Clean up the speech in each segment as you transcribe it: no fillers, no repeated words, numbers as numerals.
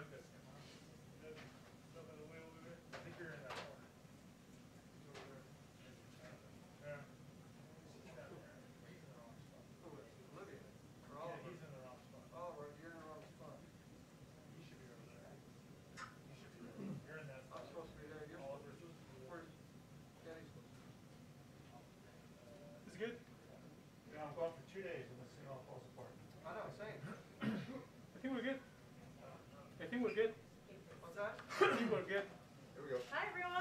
like this. Look at the way over there. I think you're in that corner. He's over there. Yeah. He's down there. He's in the wrong spot. Who is it? Olivia? Or Yeah, Oliver? he's in the wrong spot. Oh, right, you're in the wrong spot. You should be over there. You should be there. You're in that spot. I'm supposed to be there. You're supposed to be there. Where's Kenny's supposed to be? Is it good? Yeah, I'm gone for 2 days and this thing all falls apart. I know, same. I think we're good. I think we're good. What's that? I think we're good. Here we go. Hi, everyone.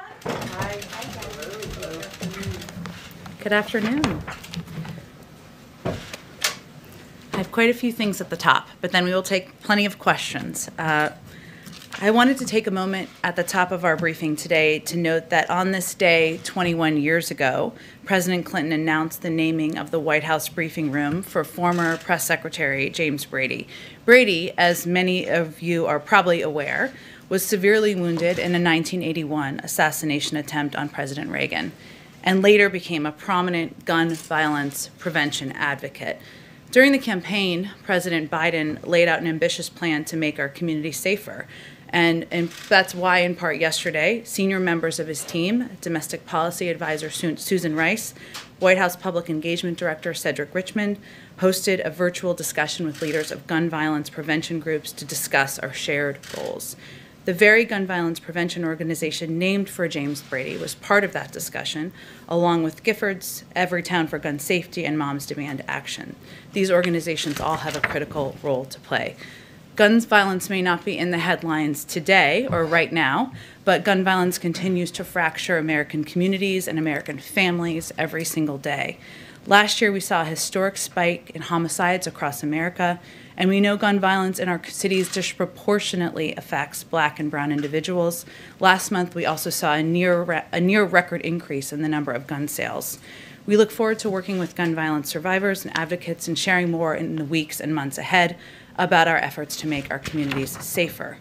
Good afternoon. I have quite a few things at the top, but then we will take plenty of questions. I wanted to take a moment at the top of our briefing today to note that on this day 21 years ago, President Clinton announced the naming of the White House briefing room for former Press Secretary James Brady. Brady, as many of you are probably aware, was severely wounded in a 1981 assassination attempt on President Reagan, and later became a prominent gun violence prevention advocate. During the campaign, President Biden laid out an ambitious plan to make our community safer. And that's why, in part yesterday, senior members of his team, Domestic Policy Advisor Susan Rice, White House Public Engagement Director Cedric Richmond, hosted a virtual discussion with leaders of gun violence prevention groups to discuss our shared goals. The very gun violence prevention organization named for James Brady was part of that discussion, along with Giffords, Everytown for Gun Safety, and Moms Demand Action. These organizations all have a critical role to play. Gun violence may not be in the headlines today or right now, but gun violence continues to fracture American communities and American families every single day. Last year, we saw a historic spike in homicides across America, and we know gun violence in our cities disproportionately affects Black and brown individuals. Last month, we also saw a near record increase in the number of gun sales. We look forward to working with gun violence survivors and advocates and sharing more in the weeks and months ahead about our efforts to make our communities safer.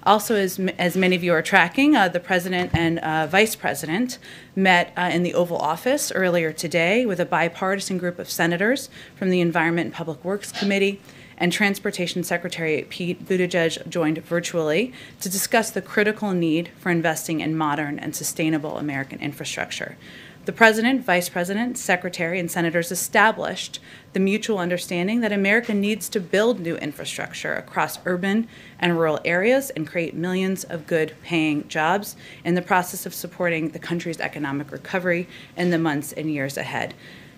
Also, as many of you are tracking, the President and Vice President met in the Oval Office earlier today with a bipartisan group of senators from the Environment and Public Works Committee, and Transportation Secretary Pete Buttigieg joined virtually to discuss the critical need for investing in modern and sustainable American infrastructure. The President, Vice President, Secretary, and Senators established the mutual understanding that America needs to build new infrastructure across urban and rural areas and create millions of good-paying jobs in the process of supporting the country's economic recovery in the months and years ahead.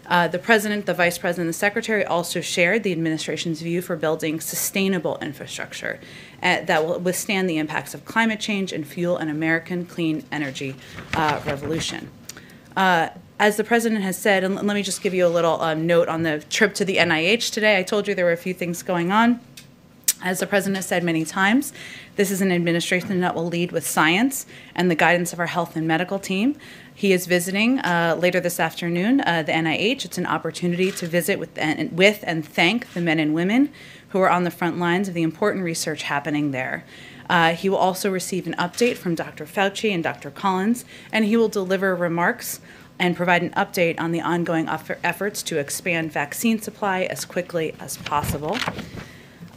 The President, the Vice President, and the Secretary also shared the administration's view for building sustainable infrastructure that will withstand the impacts of climate change and fuel an American clean energy revolution. As the President has said, and let me just give you a little note on the trip to the NIH today. I told you there were a few things going on. As the President has said many times, this is an administration that will lead with science and the guidance of our health and medical team. He is visiting later this afternoon the NIH. It's an opportunity to visit with and thank the men and women who are on the front lines of the important research happening there. He will also receive an update from Dr. Fauci and Dr. Collins, and he will deliver remarks and provide an update on the ongoing efforts to expand vaccine supply as quickly as possible.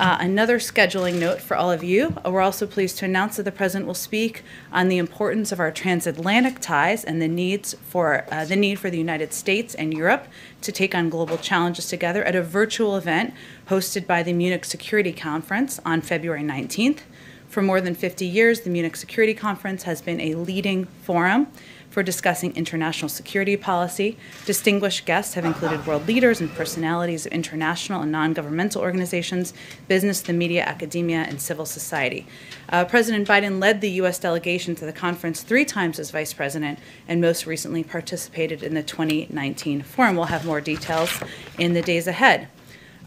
Another scheduling note for all of you, we're also pleased to announce that the President will speak on the importance of our transatlantic ties and the need for the United States and Europe to take on global challenges together at a virtual event hosted by the Munich Security Conference on February 19th. For more than 50 years, the Munich Security Conference has been a leading forum for discussing international security policy. Distinguished guests have included world leaders and personalities of international and non-governmental organizations, business, the media, academia, and civil society. President Biden led the U.S. delegation to the conference 3 times as vice president and most recently participated in the 2019 forum. We'll have more details in the days ahead.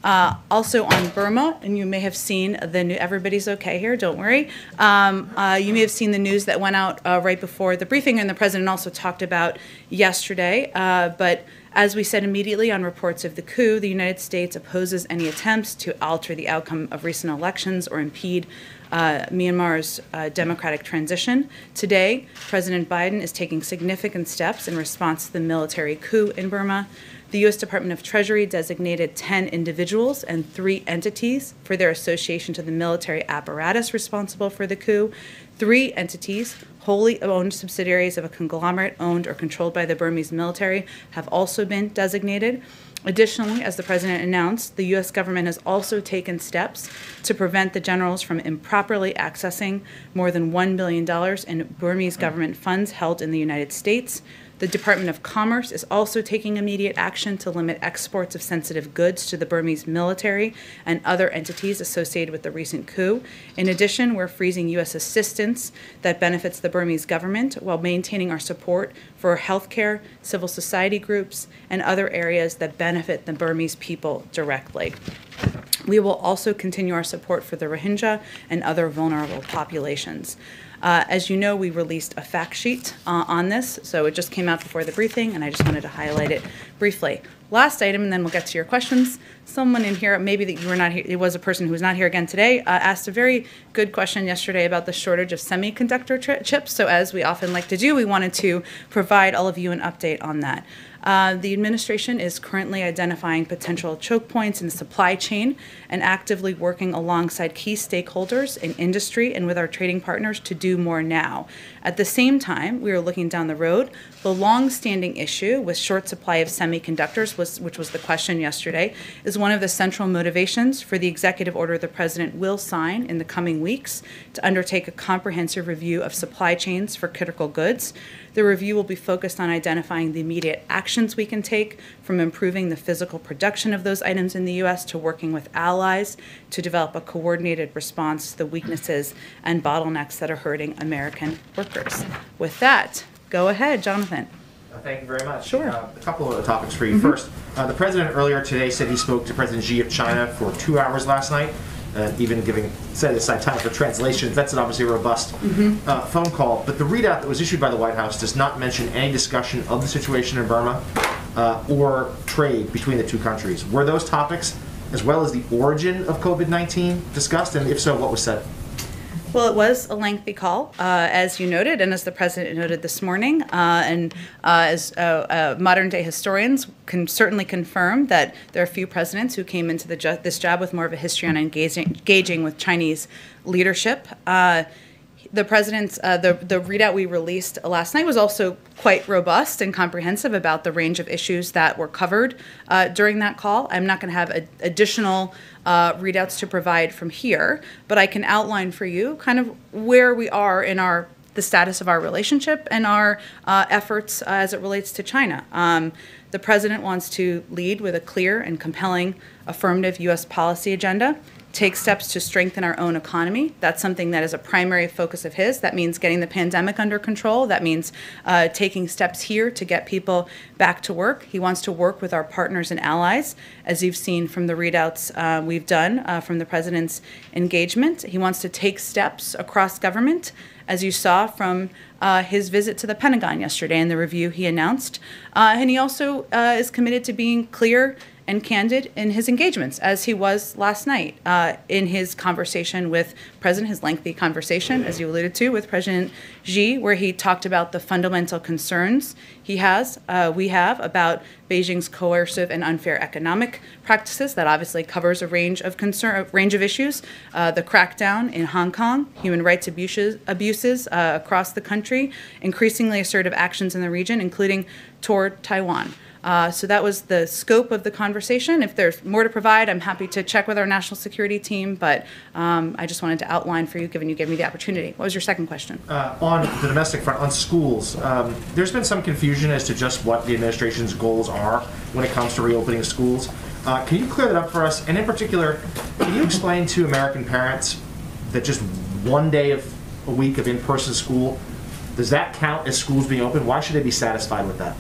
Also on Burma, and you may have seen the new, everybody's okay here, don't worry. You may have seen the news that went out right before the briefing, and the President also talked about yesterday. But as we said immediately on reports of the coup, the United States opposes any attempts to alter the outcome of recent elections or impede Myanmar's democratic transition. Today, President Biden is taking significant steps in response to the military coup in Burma. The U.S. Department of Treasury designated 10 individuals and 3 entities for their association to the military apparatus responsible for the coup. 3 entities, wholly owned subsidiaries of a conglomerate owned or controlled by the Burmese military, have also been designated. Additionally, as the president announced, the U.S. government has also taken steps to prevent the generals from improperly accessing more than $1 billion in Burmese government funds held in the United States. The Department of Commerce is also taking immediate action to limit exports of sensitive goods to the Burmese military and other entities associated with the recent coup. In addition, we're freezing U.S. assistance that benefits the Burmese government while maintaining our support for healthcare, civil society groups, and other areas that benefit the Burmese people directly. We will also continue our support for the Rohingya and other vulnerable populations. As you know, we released a fact sheet on this, so it just came out before the briefing, and I just wanted to highlight it briefly. Last item, and then we'll get to your questions. Someone in here, maybe that you were not here, it was a person who was not here again today, asked a very good question yesterday about the shortage of semiconductor chips. So as we often like to do, we wanted to provide all of you an update on that. The administration is currently identifying potential choke points in the supply chain and actively working alongside key stakeholders in industry and with our trading partners to do more now. At the same time, we are looking down the road. The long-standing issue with short supply of semiconductors, which was the question yesterday, is one of the central motivations for the executive order the president will sign in the coming weeks to undertake a comprehensive review of supply chains for critical goods. The review will be focused on identifying the immediate actions we can take, from improving the physical production of those items in the U.S. to working with allies to develop a coordinated response to the weaknesses and bottlenecks that are hurting American workers. With that, go ahead, Jonathan. Thank you very much. Sure. A couple of topics for you. First, the president earlier today said he spoke to President Xi of China for 2 hours last night, even set aside time for translations. That's an obviously robust phone call. But the readout that was issued by the White House does not mention any discussion of the situation in Burma or trade between the two countries. Were those topics, as well as the origin of COVID-19, discussed? And if so, what was said? Well, it was a lengthy call, as you noted, and as the president noted this morning, and as modern-day historians can certainly confirm that there are few presidents who came into this job with more of a history on engaging with Chinese leadership. The president's, the readout we released last night was also quite robust and comprehensive about the range of issues that were covered during that call. I'm not going to have additional readouts to provide from here, but I can outline for you kind of where we are in the status of our relationship and our efforts as it relates to China. The president wants to lead with a clear and compelling affirmative U.S. policy agenda, take steps to strengthen our own economy. That's something that is a primary focus of his. That means getting the pandemic under control. That means taking steps here to get people back to work. He wants to work with our partners and allies, as you've seen from the readouts we've done from the president's engagement. He wants to take steps across government, as you saw from his visit to the Pentagon yesterday and the review he announced. And he also is committed to being clear and candid in his engagements, as he was last night in his conversation with his lengthy conversation, as you alluded to, with President Xi, where he talked about the fundamental concerns we have about Beijing's coercive and unfair economic practices. That obviously covers a range of issues, the crackdown in Hong Kong, human rights abuses across the country, increasingly assertive actions in the region, including toward Taiwan. So that was the scope of the conversation. If there's more to provide, I'm happy to check with our national security team, but I just wanted to outline for you, given you gave me the opportunity. What was your second question? On the domestic front, on schools, there's been some confusion as to just what the administration's goals are when it comes to reopening schools. Can you clear that up for us? And in particular, can you explain to American parents that just 1 day of a week of in-person school, does that count as schools being open? Why should they be satisfied with that?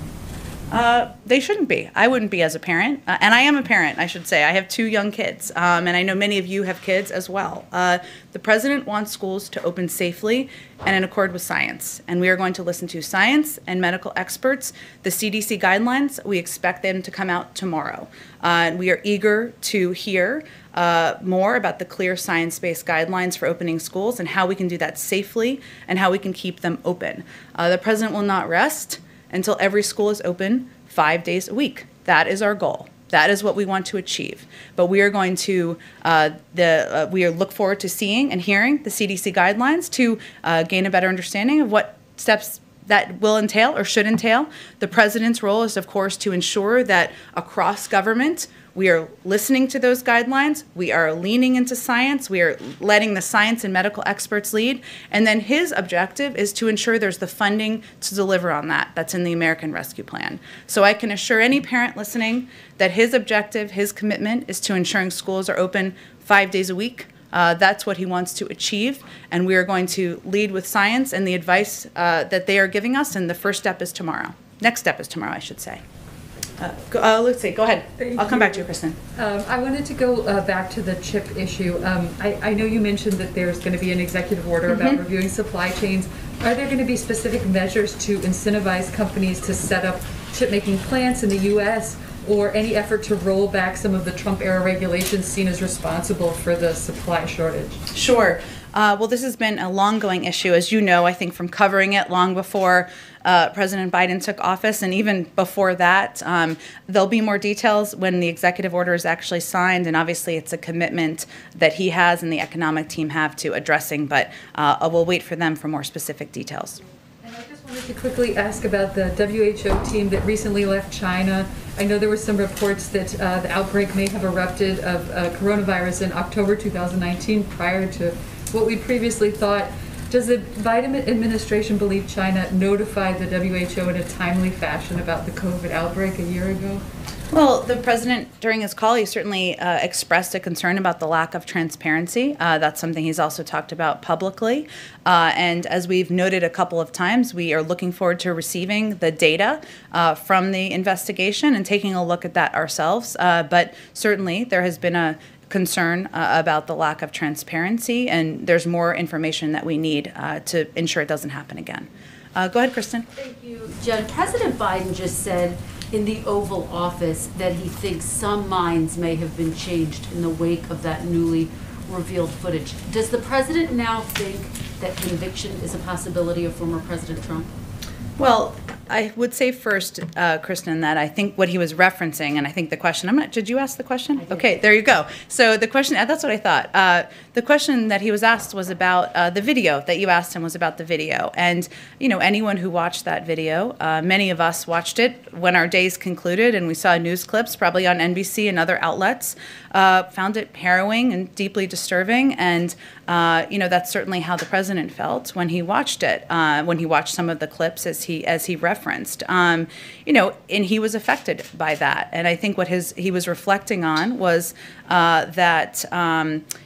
They shouldn't be. I wouldn't be as a parent. And I am a parent, I should say. I have 2 young kids. And I know many of you have kids as well. The president wants schools to open safely and in accord with science. And we are going to listen to science and medical experts. The CDC guidelines, we expect them to come out tomorrow. We are eager to hear more about the clear science-based guidelines for opening schools and how we can do that safely and how we can keep them open. The president will not rest until every school is open 5 days a week. That is our goal. That is what we want to achieve. But we are going to look forward to seeing and hearing the CDC guidelines to gain a better understanding of what steps that will entail or should entail. The president's role is, of course, to ensure that across government, we are listening to those guidelines, we are leaning into science, we are letting the science and medical experts lead, and then his objective is to ensure there's the funding to deliver on that. That's in the American Rescue Plan. So I can assure any parent listening that his objective, his commitment is to ensuring schools are open 5 days a week. That's what he wants to achieve, and we are going to lead with science and the advice that they are giving us, and the first step is tomorrow. Next step is tomorrow, I should say. Let's see, go ahead. I'll come back to you, Kristen. I wanted to go back to the chip issue. I know you mentioned that there's going to be an executive order about reviewing supply chains. Are there going to be specific measures to incentivize companies to set up chip-making plants in the U.S., or any effort to roll back some of the Trump-era regulations seen as responsible for the supply shortage? Sure. Well, this has been a long-going issue, as you know, I think from covering it long before President Biden took office, and even before that. There'll be more details when the executive order is actually signed, and obviously it's a commitment that he has and the economic team have to addressing, but we'll wait for them for more specific details. And I just wanted to quickly ask about the WHO team that recently left China. I know there were some reports that the outbreak may have erupted of coronavirus in October 2019 prior to what we previously thought. Does the Biden administration believe China notified the WHO in a timely fashion about the COVID outbreak a year ago? Well, the president, during his call, he certainly expressed a concern about the lack of transparency. That's something he's also talked about publicly. And as we've noted a couple of times, we are looking forward to receiving the data from the investigation and taking a look at that ourselves. But certainly there has been a concern about the lack of transparency, and there's more information that we need to ensure it doesn't happen again. Go ahead, Kristen. Thank you, Jen. President Biden just said in the Oval Office that he thinks some minds may have been changed in the wake of that newly revealed footage. Does the president now think that conviction is a possibility of former President Trump? Well, I would say first, Kristen, that I think what he was referencing, and I think the question, did you ask the question? Okay, there you go. So the question, that's what I thought. The question that he was asked was about the video, that you asked him was about the video. And, you know, anyone who watched that video, many of us watched it when our days concluded, and we saw news clips, probably on NBC and other outlets, found it harrowing and deeply disturbing. And, you know, that's certainly how the president felt when he watched it, when he watched some of the clips as he referenced. You know, and he was affected by that. And I think what he was reflecting on was that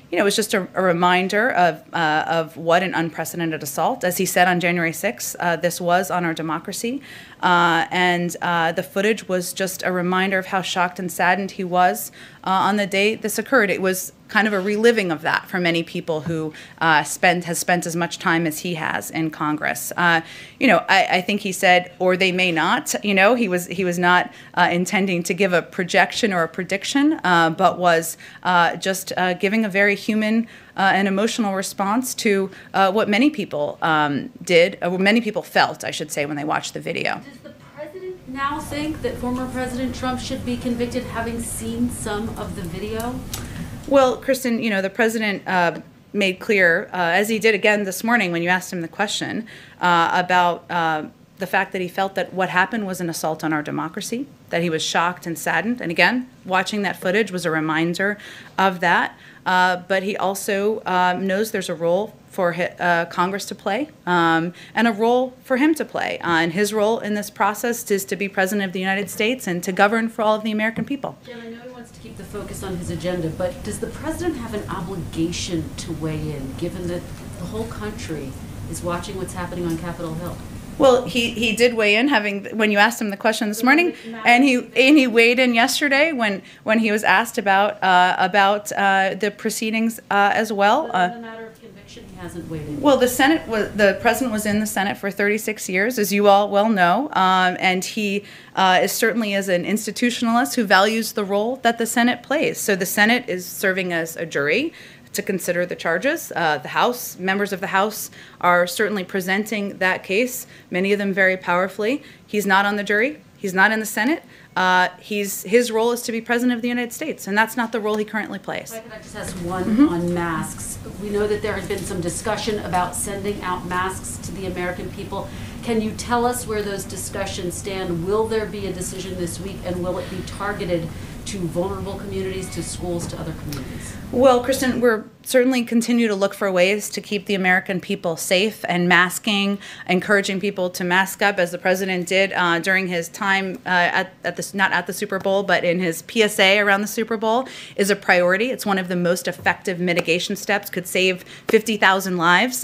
you know, it was just a reminder of what an unprecedented assault, as he said on January 6th, this was on our democracy. And the footage was just a reminder of how shocked and saddened he was on the day this occurred. It was kind of a reliving of that for many people who has spent as much time as he has in Congress. You know, I think he said, or they may not. You know, he was not intending to give a projection or a prediction, but was just giving a very human and emotional response to what many people did, or many people felt, I should say, when they watched the video. Does the president now think that former President Trump should be convicted, having seen some of the video? Well, Kristen, you know, the president made clear, as he did again this morning when you asked him the question, about the fact that he felt that what happened was an assault on our democracy, that he was shocked and saddened. And again, watching that footage was a reminder of that. But he also knows there's a role for Congress to play and a role for him to play. And his role in this process is to be president of the United States and to govern for all of the American people. Jen, I know he wants to keep the focus on his agenda, but does the president have an obligation to weigh in, given that the whole country is watching what's happening on Capitol Hill? Well, he did weigh in, when you asked him the question this morning, and he weighed in yesterday when he was asked about the proceedings as well. But in the matter of conviction, he hasn't weighed in. Well, the president was in the Senate for 36 years, as you all well know, and he is certainly as an institutionalist who values the role that the Senate plays. So the Senate is serving as a jury to consider the charges. The House, members of the House are certainly presenting that case, many of them very powerfully. He's not on the jury. He's not in the Senate. His role is to be President of the United States, and that's not the role he currently plays. If I could just ask one on masks. We know that there has been some discussion about sending out masks to the American people. Can you tell us where those discussions stand? Will there be a decision this week, and will it be targeted to vulnerable communities, to schools, to other communities? Well, Kristen, we're certainly continue to look for ways to keep the American people safe, and masking, encouraging people to mask up, as the president did during his time not at the Super Bowl, but in his PSA around the Super Bowl, is a priority. It's one of the most effective mitigation steps. Could save 50,000 lives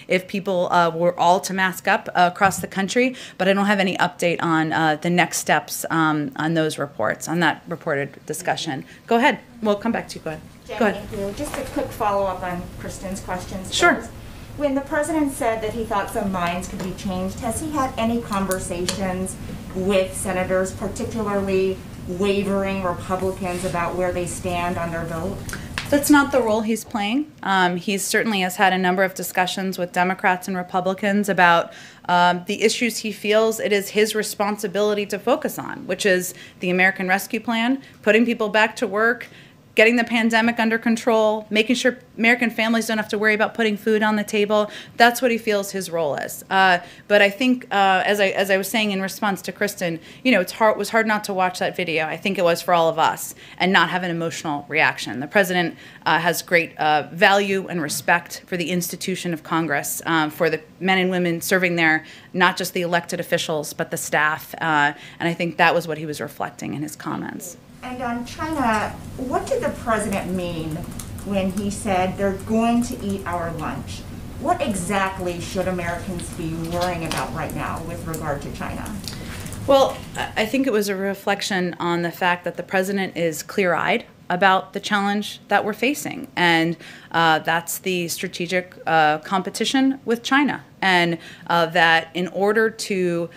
if people were all to mask up across the country. But I don't have any update on the next steps on those reports, on that reported discussion. Go ahead. We'll come back to you. Go ahead. Jen, Go ahead. thank you. Just a quick follow-up on Kristen's questions. Sure. First. When the president said that he thought some minds could be changed, has he had any conversations with senators, particularly wavering Republicans, about where they stand on their vote? That's not the role he's playing. He certainly has had a number of discussions with Democrats and Republicans about the issues he feels it is his responsibility to focus on, which is the American Rescue Plan, putting people back to work, getting the pandemic under control, making sure American families don't have to worry about putting food on the table. That's what he feels his role is. But I think, as I was saying in response to Kristen, you know, it was hard not to watch that video. I think it was for all of us, and not have an emotional reaction. The president has great value and respect for the institution of Congress, for the men and women serving there, not just the elected officials, but the staff. And I think that was what he was reflecting in his comments. And on China, what did the president mean when he said they're going to eat our lunch? What exactly should Americans be worrying about right now with regard to China? Well, I think it was a reflection on the fact that the president is clear-eyed about the challenge that we're facing, and that's the strategic competition with China, and that in order to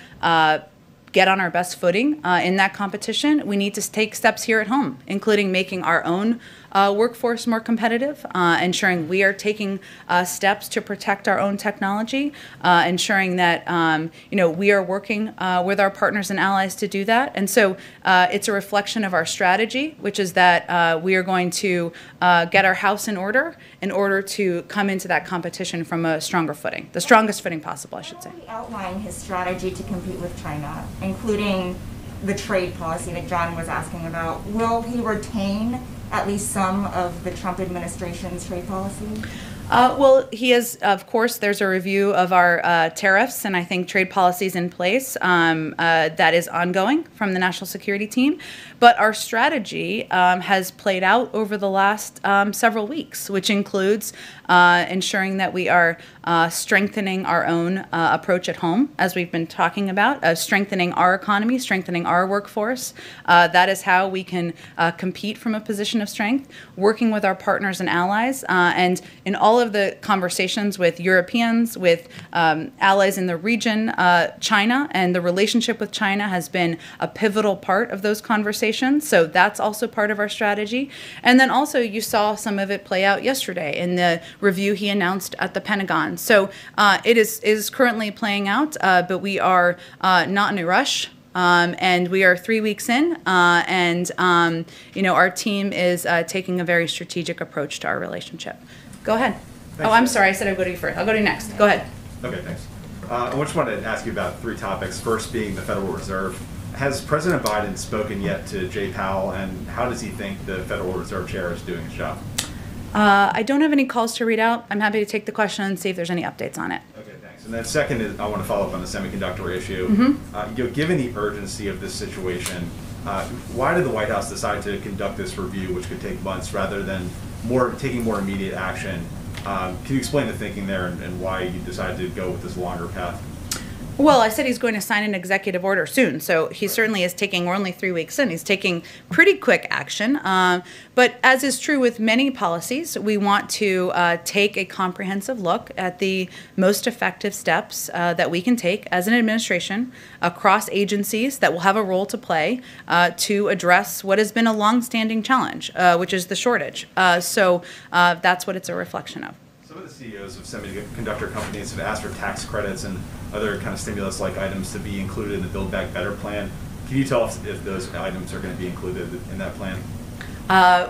get on our best footing in that competition, we need to take steps here at home, including making our own workforce more competitive, ensuring we are taking steps to protect our own technology, ensuring that we are working with our partners and allies to do that. And so it's a reflection of our strategy, which is that we are going to get our house in order to come into that competition from a stronger footing, the strongest footing possible, I should say. He outlined his strategy to compete with China, including the trade policy that John was asking about. Will he retain at least some of the Trump administration's trade policy? Well, he is, of course, there's a review of our tariffs and I think trade policies in place that is ongoing from the national security team. But our strategy has played out over the last several weeks, which includes ensuring that we are strengthening our own approach at home, as we've been talking about, strengthening our economy, strengthening our workforce. That is how we can compete from a position of strength, working with our partners and allies, and in all of the conversations with Europeans, with allies in the region, China, and the relationship with China has been a pivotal part of those conversations. So that's also part of our strategy. And then also you saw some of it play out yesterday in the review he announced at the Pentagon. So it is currently playing out, but we are not in a rush. And we are 3 weeks in, and our team is taking a very strategic approach to our relationship. Go ahead. Thanks, I'm Jen. sorry, I said I'd go to you first. I'll go to you next. Go ahead. Okay, thanks. I just wanted to ask you about 3 topics. First being the Federal Reserve. Has President Biden spoken yet to Jay Powell, and how does he think the Federal Reserve Chair is doing his job? I don't have any calls to read out. I'm happy to take the question and see if there's any updates on it. Okay, thanks. And then second is, I want to follow up on the semiconductor issue. Given the urgency of this situation, why did the White House decide to conduct this review, which could take months, rather than taking more immediate action? Can you explain the thinking there and why you decided to go with this longer path? Well, I said he's going to sign an executive order soon, so he certainly is taking, we're only 3 weeks in, he's taking pretty quick action. But as is true with many policies, we want to take a comprehensive look at the most effective steps that we can take as an administration across agencies that will have a role to play to address what has been a longstanding challenge, which is the shortage. So that's what it's a reflection of. Some of the CEOs of semiconductor companies have asked for tax credits and other kind of stimulus-like items to be included in the Build Back Better plan. Can you tell us if those items are going to be included in that plan?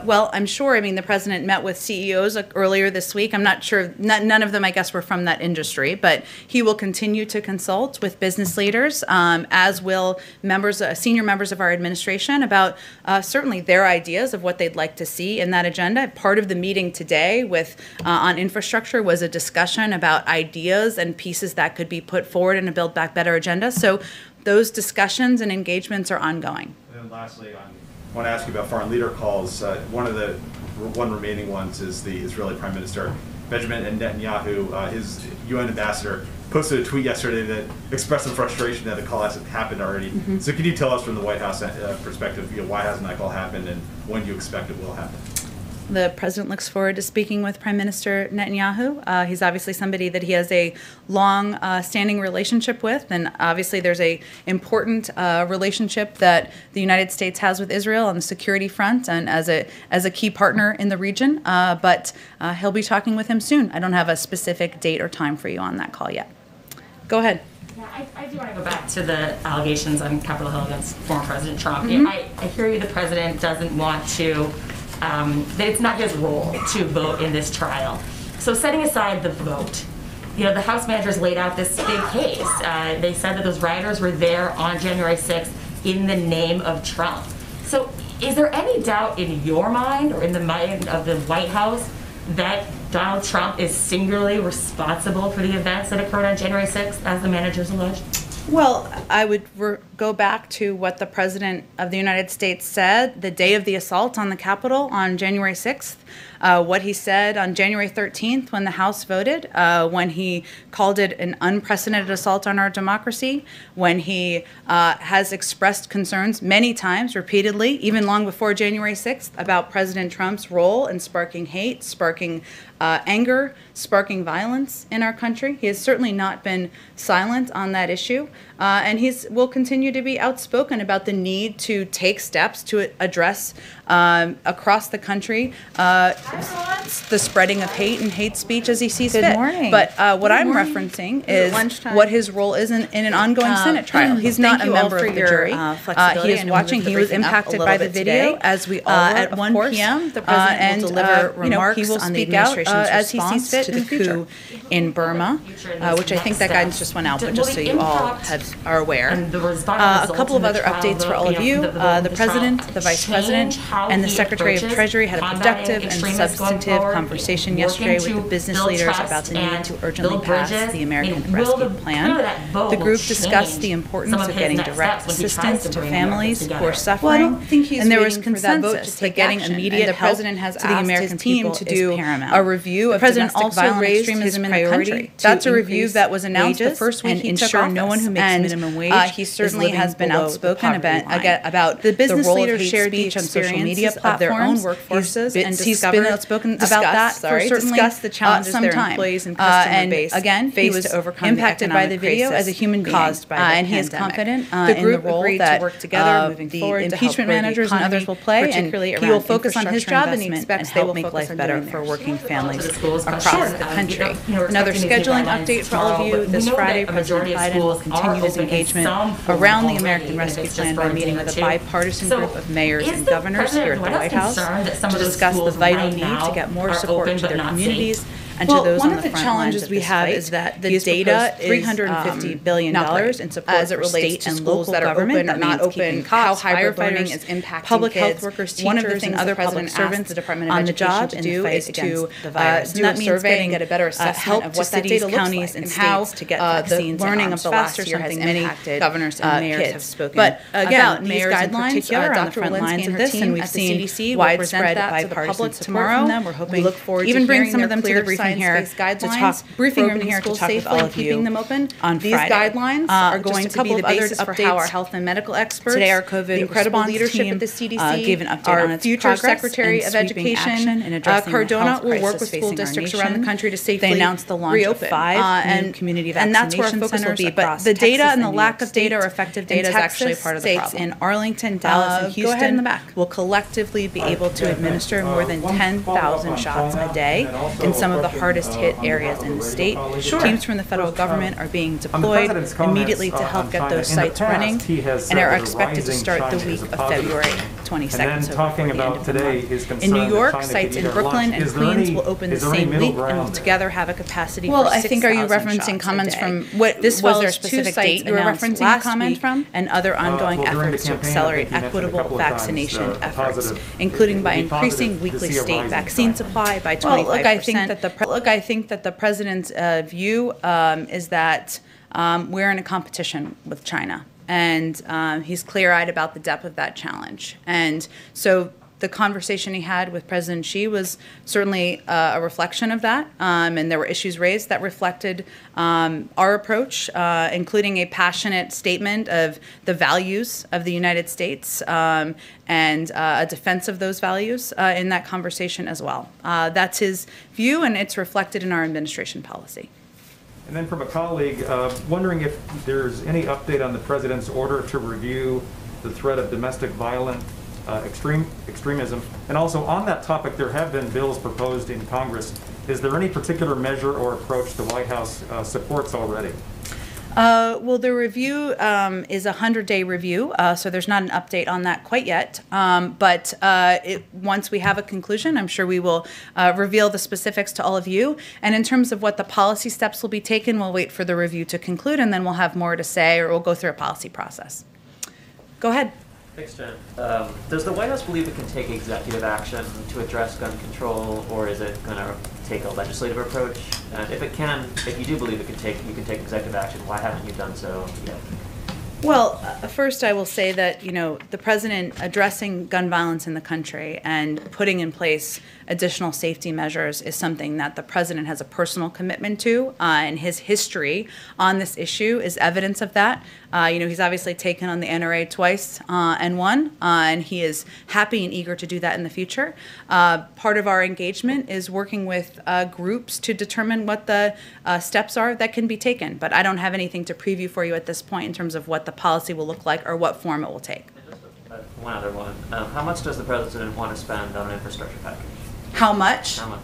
Well, I'm sure. I mean, the president met with CEOs earlier this week. I'm not sure. None of them, I guess, were from that industry. But he will continue to consult with business leaders, as will senior members of our administration, about certainly their ideas of what they'd like to see in that agenda. Part of the meeting today on infrastructure was a discussion about ideas and pieces that could be put forward in a Build Back Better agenda. So those discussions and engagements are ongoing. And then lastly, I want to ask you about foreign leader calls. One remaining ones is the Israeli Prime Minister Benjamin Netanyahu. His UN ambassador posted a tweet yesterday that expressed some frustration that the call hasn't happened already. Mm-hmm. So can you tell us from the White House perspective, why hasn't that call happened and when you expect it will happen? The president looks forward to speaking with Prime Minister Netanyahu. He's obviously somebody that he has a long standing relationship with, and obviously there's a important relationship that the United States has with Israel on the security front and as a key partner in the region. But he'll be talking with him soon. I don't have a specific date or time for you on that call yet. Go ahead. Yeah, I do want to go back to the allegations on Capitol Hill against former President Trump. Mm-hmm. I hear you, the president doesn't want to that it's not his role to vote in this trial. So setting aside the vote, the House managers laid out this big case. They said that those rioters were there on January 6th in the name of Trump. So is there any doubt in your mind or in the mind of the White House that Donald Trump is singularly responsible for the events that occurred on January 6th, as the managers alleged? Well, I would go back to what the President of the United States said the day of the assault on the Capitol on January 6th, what he said on January 13th when the House voted, when he called it an unprecedented assault on our democracy, when he has expressed concerns many times, repeatedly, even long before January 6th, about President Trump's role in sparking hate, sparking anger, sparking violence in our country. He has certainly not been silent on that issue, and will continue to be outspoken about the need to take steps to address across the country the spreading of hate and hate speech as he sees fit. Morning. But what I'm referencing is what his role is in an ongoing Senate trial. He's not a member of the jury. He is watching. He was impacted by the video, as we all were, at 1 p.m. The president will deliver remarks he will on the administration's as he sees fit to the coup in Burma, which I think that guidance just went out, but just so you all are aware. A couple of other updates for all of you. The president, the vice president, and the Secretary of Treasury had a productive and substantive conversation yesterday with the business leaders about the need to urgently pass the American Rescue Plan. The group discussed the importance of getting direct assistance to families who are suffering, and there was consensus that getting immediate help to the American people to do a review of domestic violence and extremism in the country. That's a review that was announced the first week he took office. No one who makes minimum wage he certainly has been outspoken about the business leaders shared the experiences of their own workforces and discovered outspoken about that for certainly the challenges their employees and customer base again he was impacted by the video as a human being caused by the and he is confident the group agreed to work together moving forward. The impeachment managers and others will play, and he will focus on his job, and he expects they will make life better for working families across the country. Another scheduling update for all of you: this Friday, President Biden will continue his engagement around the American Rescue Plan by meeting with a bipartisan group of mayors and governors here at the White House to discuss the vital need to get more support to their communities and to those on the front lines of this fight. One of the challenges we have is that the data is $350 billion in support as it relates to schools that are open or not open, how hybrid learning is impacting public health workers, teachers, and other public servants the Department of Education to do is to do a survey and get a better assessment of what that data looks like and how to get vaccines the learning of the last year has impacted governors and mayors have spoken. But again, these guidelines are on the front lines of this, and we've seen widespread bipartisan support from them. We're hoping even bring some of them to the briefing here to talk briefing room here to talk with all of you them open on Friday. These guidelines are going to be the basis for how our health and medical experts, today our COVID incredible leadership at the CDC, gave an update on its future Secretary of Education, Cardona, will work with school districts around the country to safely announced the launch of 5 new community vaccination centers. And that's where our focus will be. But the data and the lack of data or effective data is actually part of the problem. In Arlington, Dallas, and Houston will collectively be able to administer more than 10,000 shots a day in some of the hardest hit areas in the state. Teams from the federal government are being deployed immediately to help get those sites running and are expected to start the week of February 22nd, so before the end of the month. In New York, sites in Brooklyn and Queens will open the same week and will together have a capacity for 6,000 shots a day. Well, I think, are you referencing comments from what this was there a specific date you were referencing comment from, and other ongoing efforts to accelerate equitable vaccination efforts, including by increasing weekly state vaccine supply by 25%. Well, look, I think that the president's view is that we're in a competition with China, and he's clear-eyed about the depth of that challenge. And so the conversation he had with President Xi was certainly a reflection of that, and there were issues raised that reflected our approach, including a passionate statement of the values of the United States and a defense of those values in that conversation as well. That's his view, and it's reflected in our administration policy. And then from a colleague, wondering if there's any update on the president's order to review the threat of domestic violence extremism. And also on that topic, there have been bills proposed in Congress. Is there any particular measure or approach the White House supports already? Well, the review is a 100-day review, so there's not an update on that quite yet. But once we have a conclusion, I'm sure we will reveal the specifics to all of you. And in terms of what the policy steps will be taken, we'll wait for the review to conclude, and then we'll have more to say, or we'll go through a policy process. Go ahead. Thanks, Jen. Does the White House believe it can take executive action to address gun control, or is it going to take a legislative approach? And if you do believe you can take executive action, why haven't you done so yet? Well, first I will say that, the president addressing gun violence in the country and putting in place additional safety measures is something that the president has a personal commitment to, and his history on this issue is evidence of that. He's obviously taken on the NRA twice and won, and he is happy and eager to do that in the future. Part of our engagement is working with groups to determine what the steps are that can be taken, but I don't have anything to preview for you at this point in terms of what the policy will look like or what form it will take. One other one. How much does the president want to spend on an infrastructure package? How much? How much?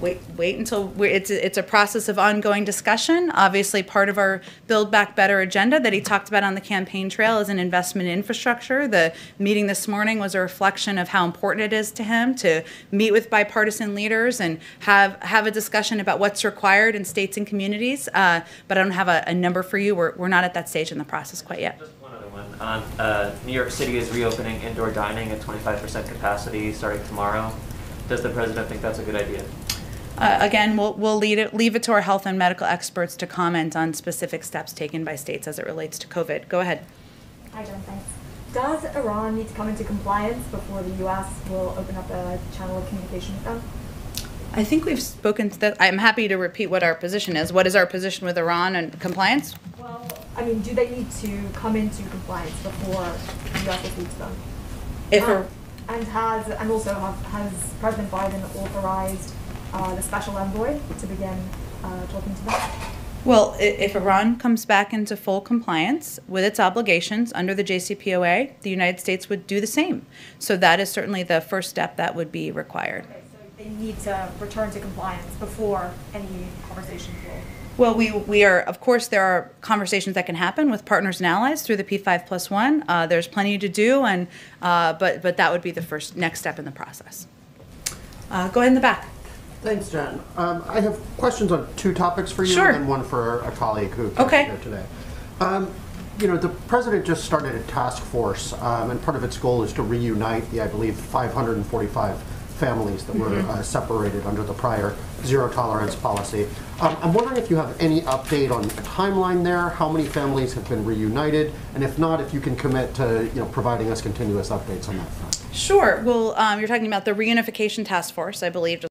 Wait until it's a process of ongoing discussion. Obviously, part of our Build Back Better agenda that he talked about on the campaign trail is an investment in infrastructure. The meeting this morning was a reflection of how important it is to him to meet with bipartisan leaders and have a discussion about what's required in states and communities. But I don't have a number for you. We're not at that stage in the process quite yet. Just one other one. New York City is reopening indoor dining at 25% capacity starting tomorrow. Does the president think that's a good idea? Again, we'll leave it to our health and medical experts to comment on specific steps taken by states as it relates to COVID. Go ahead. Hi, Jen, thanks. Does Iran need to come into compliance before the U.S. will open up a channel of communication with them? I think we've spoken to that. I'm happy to repeat what our position is. What is our position with Iran and compliance? Well, do they need to come into compliance before the U.S. will speak to them? Has President Biden authorized the special envoy to begin talking to them? Well, if Iran comes back into full compliance with its obligations under the JCPOA, the United States would do the same. So that is certainly the first step that would be required. Okay, so they need to return to compliance before any conversations will. Well, we are, of course, there are conversations that can happen with partners and allies through the P5+1. There's plenty to do, and but that would be the next step in the process. Go ahead in the back. Thanks, Jen. I have questions on two topics for you, Sure. and one for a colleague who came here today. The president just started a task force, and part of its goal is to reunite the, I believe, 545 families that were separated under the prior zero tolerance policy. I'm wondering if you have any update on the timeline there, how many families have been reunited, and if not, if you can commit to providing us continuous updates on that front. Sure. Well, you're talking about the reunification task force, I believe.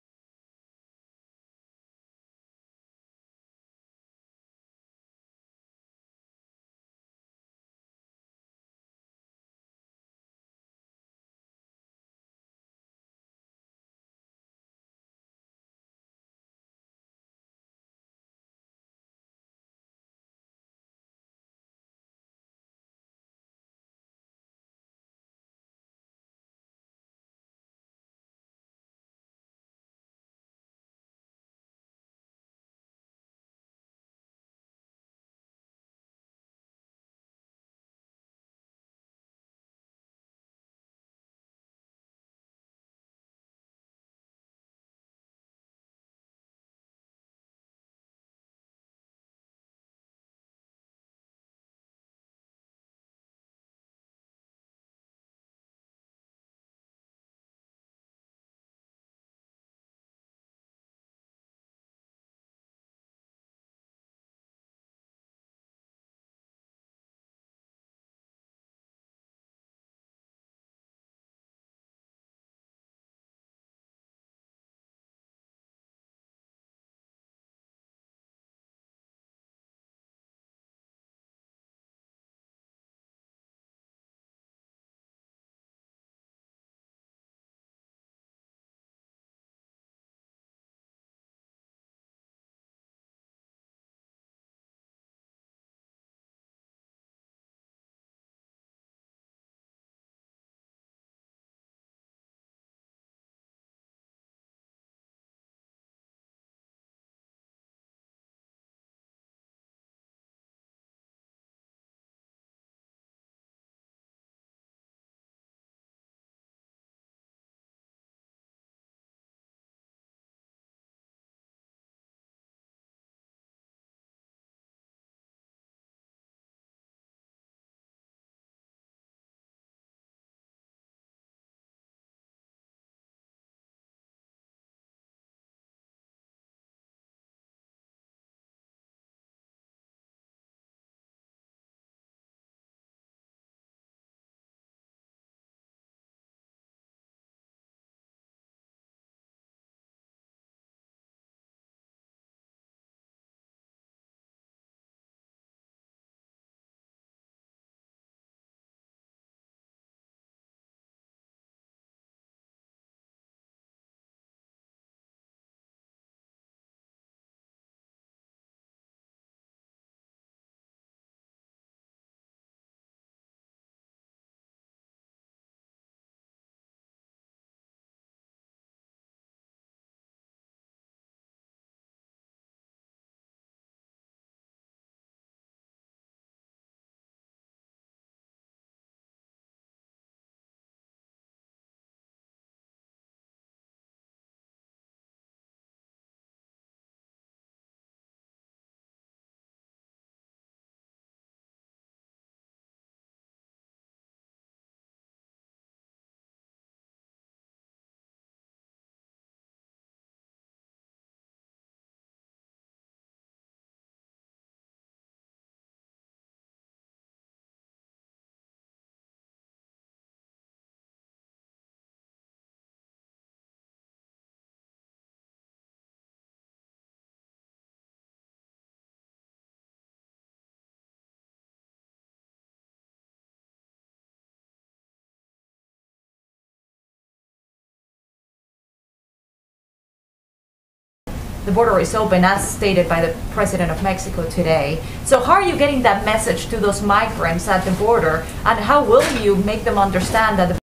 the border is open, as stated by the President of Mexico today. So how are you getting that message to those migrants at the border, and how will you make them understand that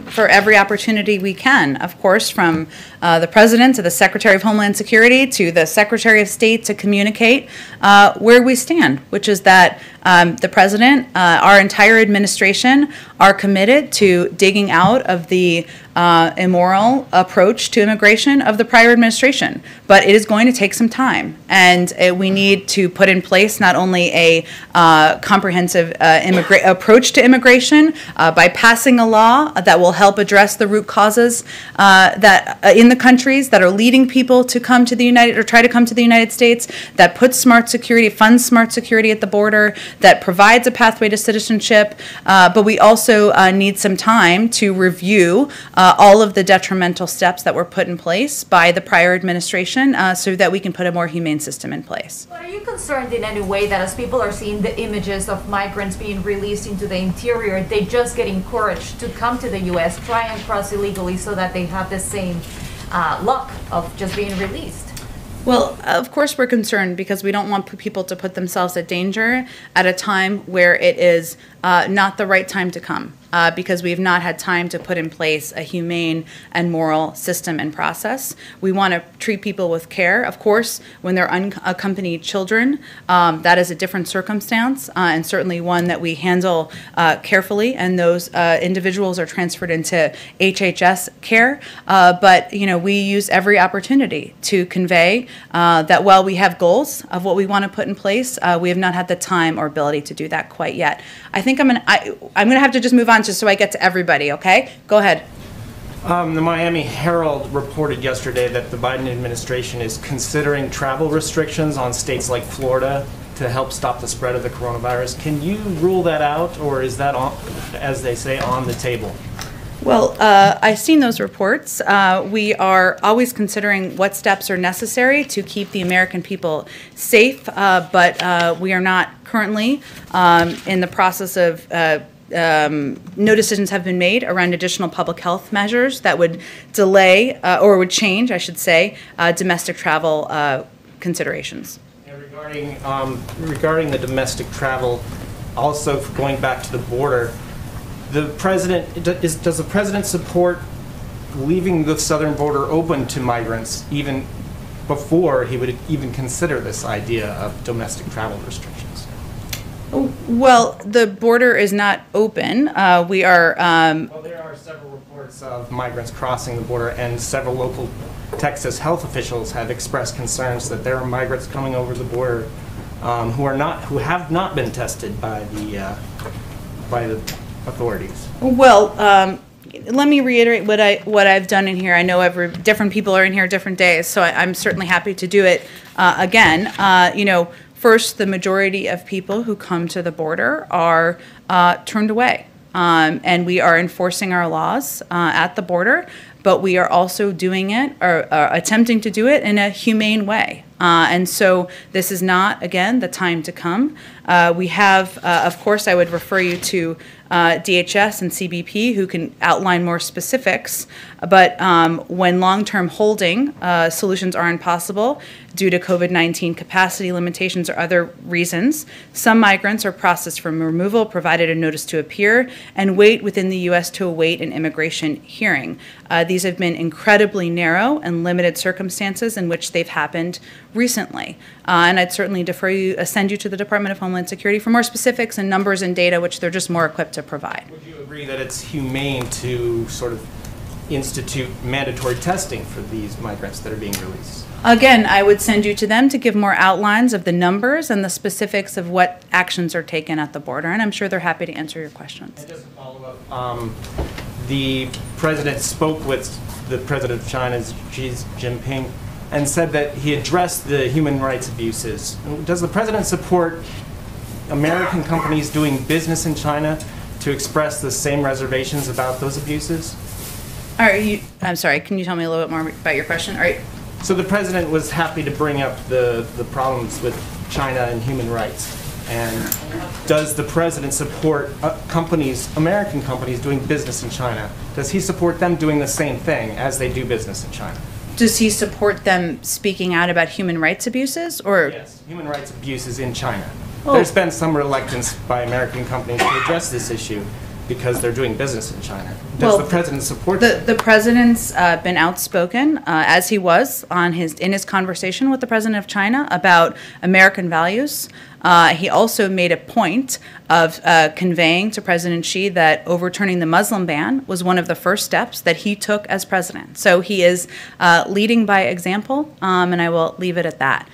for every opportunity we can, of course, from the President to the Secretary of Homeland Security to the Secretary of State, to communicate where we stand, which is that the President, our entire administration, are committed to digging out of the immoral approach to immigration of the prior administration. But it is going to take some time, and we need to put in place not only a comprehensive approach to immigration by passing a law that will help address the root causes that in the countries that are leading people to come to the try to come to the United States, that puts smart security, funds smart security at the border, that provides a pathway to citizenship. But we also need some time to review all of the detrimental steps that were put in place by the prior administration so that we can put a more humane system in place. But are you concerned in any way that as people are seeing the images of migrants being released into the interior, they just get encouraged to come to the U.S., try and cross illegally so that they have the same luck of just being released? Well, of course we're concerned, because we don't want people to put themselves at danger at a time where it is not the right time to come, because we have not had time to put in place a humane and moral system and process. We want to treat people with care. Of course, when they're unaccompanied children, that is a different circumstance, and certainly one that we handle carefully, and those individuals are transferred into HHS care. But we use every opportunity to convey that while we have goals of what we want to put in place, we have not had the time or ability to do that quite yet. I think I'm gonna have to just move on just so I get to everybody, okay? Go ahead. The Miami Herald reported yesterday that the Biden administration is considering travel restrictions on states like Florida to help stop the spread of the coronavirus. Can you rule that out, or is that, as they say, on the table? Well, I've seen those reports. We are always considering what steps are necessary to keep the American people safe, but we are not currently in the process of no decisions have been made around additional public health measures that would delay or would change, I should say, domestic travel considerations. And regarding the domestic travel, also going back to the border, the president does the president support leaving the southern border open to migrants even before he would even consider this idea of domestic travel restrictions? Well, the border is not open. We are. Well, there are several reports of migrants crossing the border, and several local Texas health officials have expressed concerns that there are migrants coming over the border who have not been tested by the authorities. Well, let me reiterate what I've done in here. I know different people are in here different days, so I'm certainly happy to do it again. First, the majority of people who come to the border are turned away, and we are enforcing our laws at the border, but we are also doing it or attempting to do it in a humane way. And so this is not, again, the time to come. We have, of course, I would refer you to DHS and CBP, who can outline more specifics. But when long-term holding solutions are impossible due to COVID-19 capacity limitations or other reasons, some migrants are processed for removal, provided a notice to appear, and wait within the U.S. to await an immigration hearing. These have been incredibly narrow and limited circumstances in which they've happened recently. And I'd certainly send you to the Department of Homeland Security for more specifics and numbers and data, which they're just more equipped to provide. Would you agree that it's humane to sort of institute mandatory testing for these migrants that are being released? Again, I would send you to them to give more outlines of the numbers and the specifics of what actions are taken at the border, and I'm sure they're happy to answer your questions. And just to follow up, the president spoke with the president of China, Xi Jinping, and said that he addressed the human rights abuses. Does the president support American companies doing business in China to express the same reservations about those abuses? I'm sorry, can you tell me a little bit more about your question? All right. So the president was happy to bring up the problems with China and human rights. And does the president support companies, American companies, doing business in China? Does he support them doing the same thing as they do business in China? Does he support them speaking out about human rights abuses, or? Yes, human rights abuses in China. Oh. There's been some reluctance by American companies to address this issue because they're doing business in China. Does the president support them? The president's been outspoken, as he was in his conversation with the president of China about American values. He also made a point of conveying to President Xi that overturning the Muslim ban was one of the first steps that he took as president. So he is leading by example, and I will leave it at that.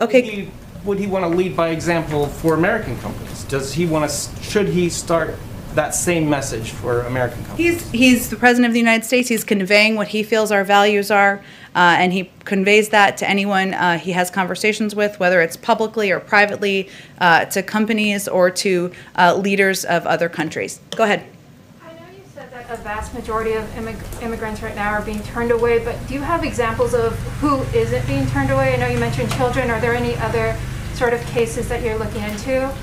Okay. Would he want to lead by example for American companies? Does he want to? Should he start that same message for American companies? He's the president of the United States. He's conveying what he feels our values are, and he conveys that to anyone he has conversations with, whether it's publicly or privately, to companies or to leaders of other countries. Go ahead. I know you said that a vast majority of immigrants right now are being turned away, but do you have examples of who isn't being turned away? I know you mentioned children. Are there any other sort of cases that you're looking into?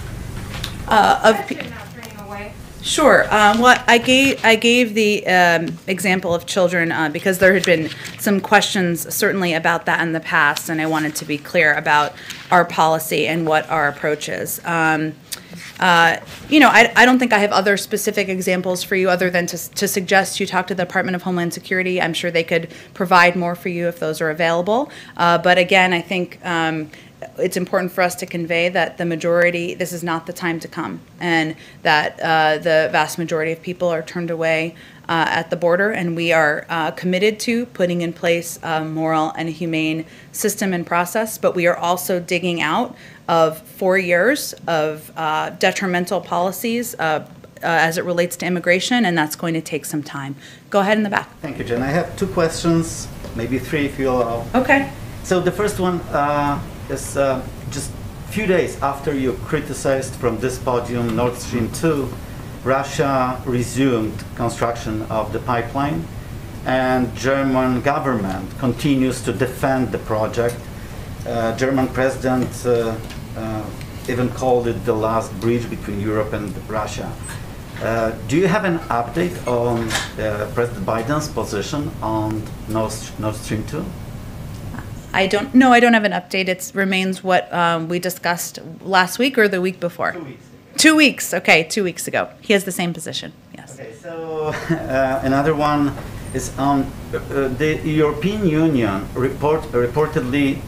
Sure. Well, I gave the example of children because there had been some questions certainly about that in the past, and I wanted to be clear about our policy and what our approach is. I don't think I have other specific examples for you other than to suggest you talk to the Department of Homeland Security. I'm sure they could provide more for you if those are available. But again, I think it's important for us to convey that the majority, this is not the time to come, and that the vast majority of people are turned away at the border, and we are committed to putting in place a moral and a humane system and process, but we are also digging out of 4 years of detrimental policies as it relates to immigration, and that's going to take some time. Go ahead in the back. Thank you, Jen. I have 2 questions, maybe 3 if you allow. Okay. So the first one is just a few days after you criticized from this podium Nord Stream 2, Russia resumed construction of the pipeline, and German government continues to defend the project. German president even called it the last bridge between Europe and Russia. Do you have an update on President Biden's position on Nord Stream 2? I don't have an update. It remains what we discussed last week or the week before? 2 weeks. 2 weeks. Okay, 2 weeks ago. He has the same position. Yes. Okay, so another one is on the European Union reportedly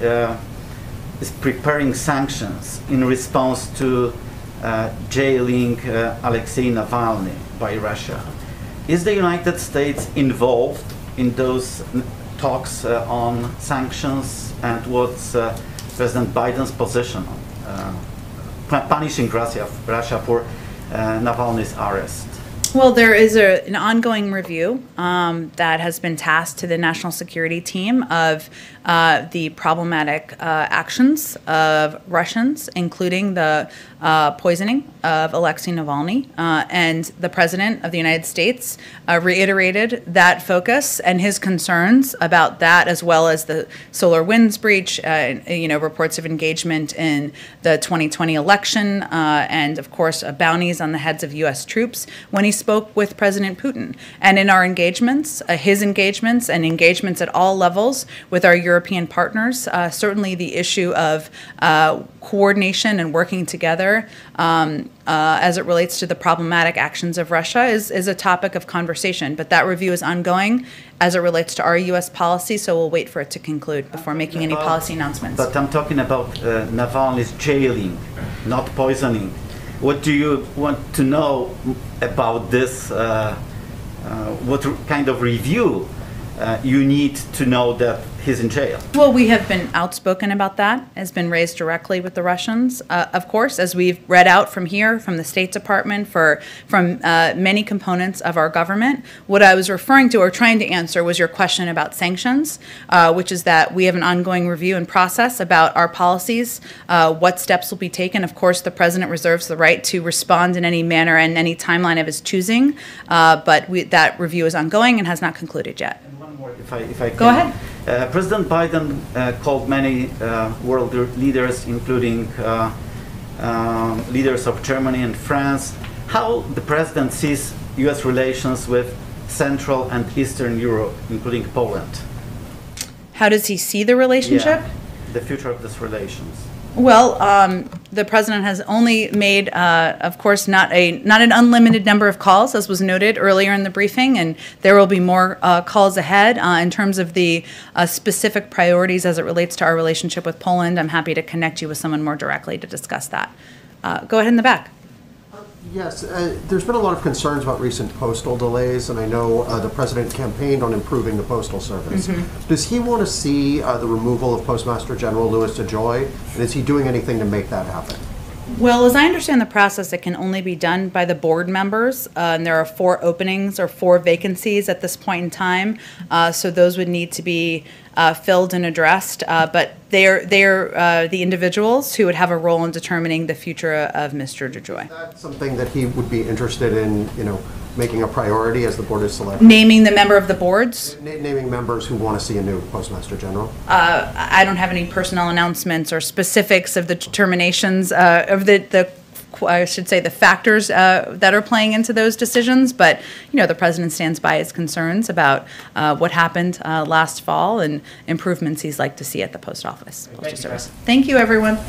is preparing sanctions in response to jailing Alexei Navalny by Russia. Is the United States involved in those talks on sanctions, and what's President Biden's position on punishing Russia for Navalny's arrest? Well, there is an ongoing review that has been tasked to the national security team of the problematic actions of Russians, including the poisoning of Alexei Navalny. And the President of the United States reiterated that focus and his concerns about that, as well as the SolarWinds breach, reports of engagement in the 2020 election, and, of course, bounties on the heads of U.S. troops when he spoke with President Putin. And in our engagements, his engagements and engagements at all levels with our European partners, certainly the issue of coordination and working together as it relates to the problematic actions of Russia is a topic of conversation. But that review is ongoing as it relates to our U.S. policy, so we'll wait for it to conclude before making any policy announcements. But I'm talking about Navalny's jailing, not poisoning. What do you want to know about this? What kind of review you need to know that he's in jail? Well, we have been outspoken about that. It's been raised directly with the Russians, of course, as we've read out from here, from the State Department, from many components of our government. What I was referring to or trying to answer was your question about sanctions, which is that we have an ongoing review and process about our policies, what steps will be taken. Of course, the President reserves the right to respond in any manner and any timeline of his choosing, but that review is ongoing and has not concluded yet. If I can. Go ahead. President Biden called many world leaders, including leaders of Germany and France, how the president sees U.S. relations with Central and Eastern Europe, including Poland. How does he see the relationship? Yeah, the future of these relations. Well, the president has only made, of course, not an unlimited number of calls, as was noted earlier in the briefing, and there will be more calls ahead in terms of the specific priorities as it relates to our relationship with Poland. I'm happy to connect you with someone more directly to discuss that. Go ahead in the back. Yes, there's been a lot of concerns about recent postal delays, and I know the president campaigned on improving the postal service. Does he want to see the removal of Postmaster General Louis DeJoy, and is he doing anything to make that happen? Well, as I understand the process, it can only be done by the board members, and there are 4 openings or 4 vacancies at this point in time, so those would need to be filled and addressed, but they're the individuals who would have a role in determining the future of Mr. DeJoy. Is that something that he would be interested in, making a priority as the board is selected? Naming the member of the boards? Naming members who want to see a new Postmaster General? I don't have any personnel announcements or specifics of the determinations of I should say the factors that are playing into those decisions, but the president stands by his concerns about what happened last fall and improvements he'd like to see at the post office. Postal Service. Thank you, everyone.